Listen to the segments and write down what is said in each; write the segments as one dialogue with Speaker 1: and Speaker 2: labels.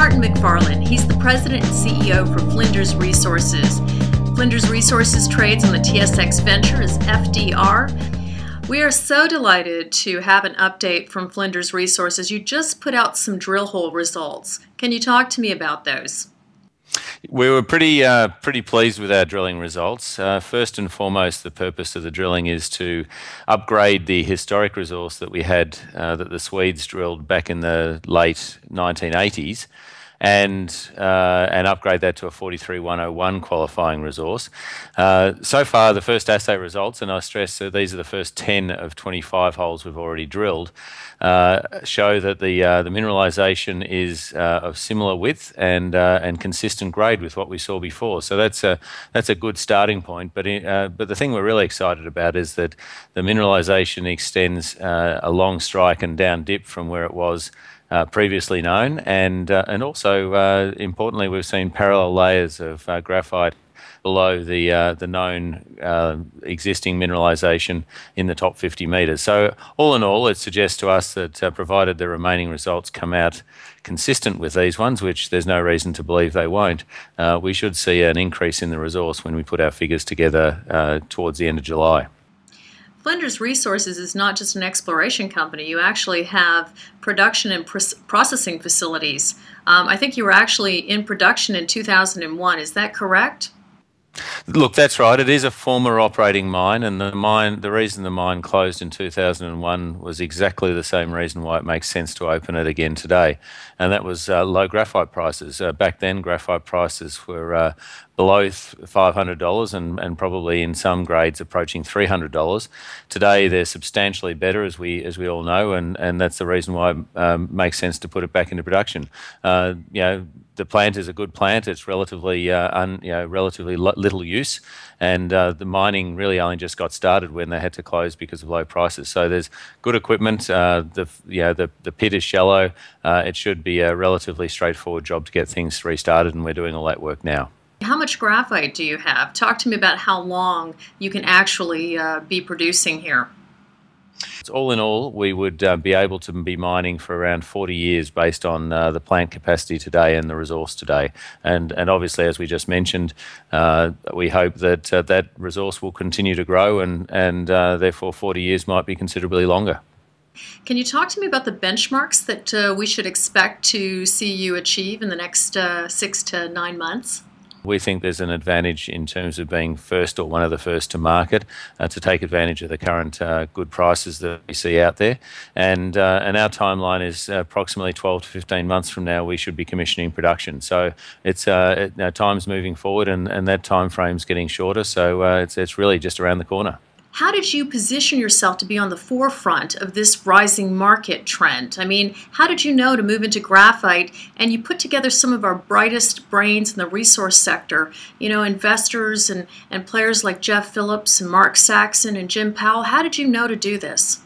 Speaker 1: Martin McFarland. He's the president and CEO for Flinders Resources. Flinders Resources trades on the TSX Venture as FDR. We are so delighted to have an update from Flinders Resources. You just put out some drill hole results. Can you talk to me about those?
Speaker 2: We were pretty pleased with our drilling results. First and foremost, the purpose of the drilling is to upgrade the historic resource that we had that the Swedes drilled back in the late 1980s, and upgrade that to a 43-101 qualifying resource. So far, the first assay results, and I stress that these are the first 10 of 25 holes we've already drilled, show that the mineralisation is of similar width and consistent grade with what we saw before. So that's a good starting point. But the thing we're really excited about is that the mineralisation extends a long strike and down dip from where it was previously known, and also importantly, we've seen parallel layers of graphite below the known existing mineralisation in the top 50 metres. So all in all, it suggests to us that provided the remaining results come out consistent with these ones, which there's no reason to believe they won't, we should see an increase in the resource when we put our figures together towards the end of July.
Speaker 1: Flinders Resources is not just an exploration company. You actually have production and processing facilities. I think you were actually in production in 2001. Is that correct?
Speaker 2: Look, that's right. It is a former operating mine, and the reason the mine closed in 2001 was exactly the same reason why it makes sense to open it again today, and that was low graphite prices. Back then, graphite prices were below $500 and probably in some grades approaching $300. Today, they're substantially better, as we all know, and that's the reason why it makes sense to put it back into production. The plant is a good plant. It's relatively little use, and the mining really only just got started when they had to close because of low prices. So there's good equipment. The pit is shallow. It should be a relatively straightforward job to get things restarted, and we're doing all that work now.
Speaker 1: How much graphite do you have? Talk to me about how long you can actually be producing here.
Speaker 2: All in all, we would be able to be mining for around 40 years based on the plant capacity today and the resource today. And obviously, as we just mentioned, we hope that that resource will continue to grow, and therefore 40 years might be considerably longer.
Speaker 1: Can you talk to me about the benchmarks that we should expect to see you achieve in the next 6 to 9 months?
Speaker 2: We think there's an advantage in terms of being first or one of the first to market to take advantage of the current good prices that we see out there. And our timeline is approximately 12 to 15 months from now we should be commissioning production. So it's time's moving forward, and that time frame's getting shorter. So it's really just around the corner.
Speaker 1: How did you position yourself to be on the forefront of this rising market trend? I mean, how did you know to move into graphite? And you put together some of our brightest brains in the resource sector, investors and players like Jeff Phillips and Mark Saxon and Jim Powell. How did you know to do this?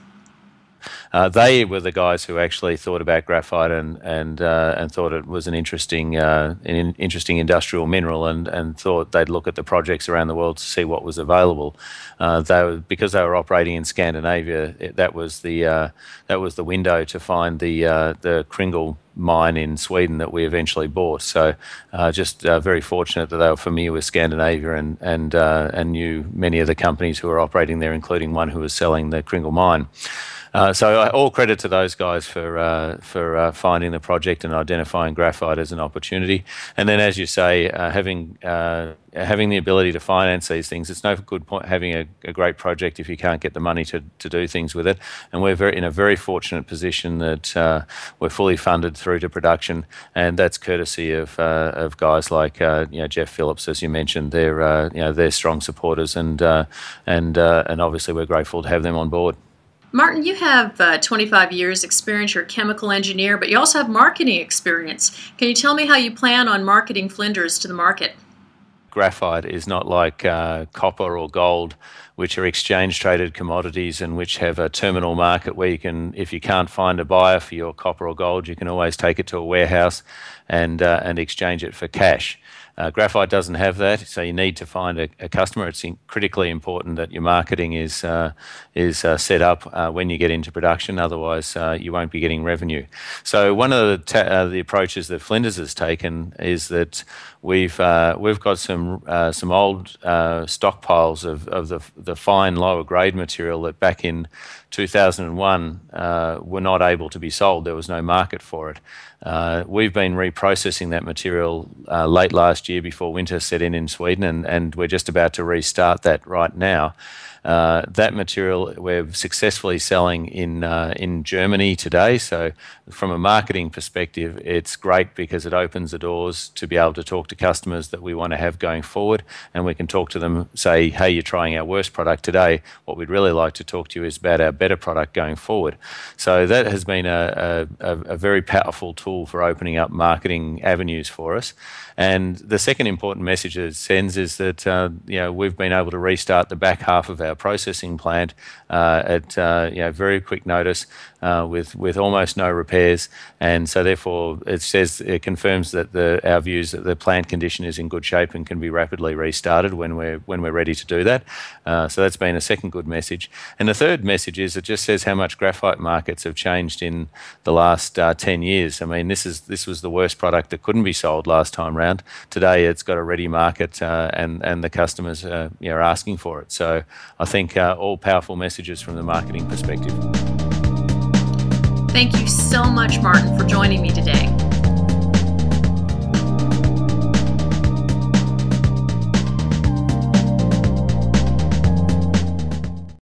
Speaker 2: They were the guys who actually thought about graphite and thought it was an interesting industrial mineral, and thought they'd look at the projects around the world to see what was available. Because they were operating in Scandinavia, that was the window to find the Kringle mine in Sweden that we eventually bought. So just very fortunate that they were familiar with Scandinavia and knew many of the companies who were operating there, including one who was selling the Kringle mine. So all credit to those guys for finding the project and identifying graphite as an opportunity. And then, as you say, having the ability to finance these things, it's no good point having a great project if you can't get the money to do things with it. And we're in a very fortunate position that we're fully funded through to production, and that's courtesy of guys like Jeff Phillips, as you mentioned. They're strong supporters, and obviously we're grateful to have them on board.
Speaker 1: Martin, you have 25 years experience. You're a chemical engineer, but you also have marketing experience. Can you tell me how you plan on marketing Flinders to the market?
Speaker 2: Graphite is not like copper or gold, which are exchange-traded commodities and which have a terminal market where you can, if you can't find a buyer for your copper or gold, you can always take it to a warehouse and exchange it for cash. Graphite doesn't have that, so you need to find a customer. It's critically important that your marketing is set up when you get into production. Otherwise, you won't be getting revenue. So one of the approaches that Flinders has taken is that we've got some old stockpiles of the fine lower grade material that back in 2001 were not able to be sold. There was no market for it. We've been reprocessing that material late last year before winter set in Sweden, and we're just about to restart that right now. That material we're successfully selling in Germany today. So from a marketing perspective, it's great because it opens the doors to be able to talk to customers that we want to have going forward, and we can talk to them, say, hey, you're trying our worst product today. What we'd really like to talk to you is about our better product going forward. So that has been a very powerful tool for opening up marketing avenues for us. And the second important message it sends is that we've been able to restart the back half of our processing plant at very quick notice with almost no repairs, and so therefore it confirms that our views that the plant condition is in good shape and can be rapidly restarted when we're ready to do that. So that's been a second good message. And the third message is it just says how much graphite markets have changed in the last 10 years. I mean, this was the worst product that couldn't be sold last time round. Today it's got a ready market and the customers are asking for it. So I think all powerful messages from the marketing perspective.
Speaker 1: Thank you so much, Martin, for joining me today.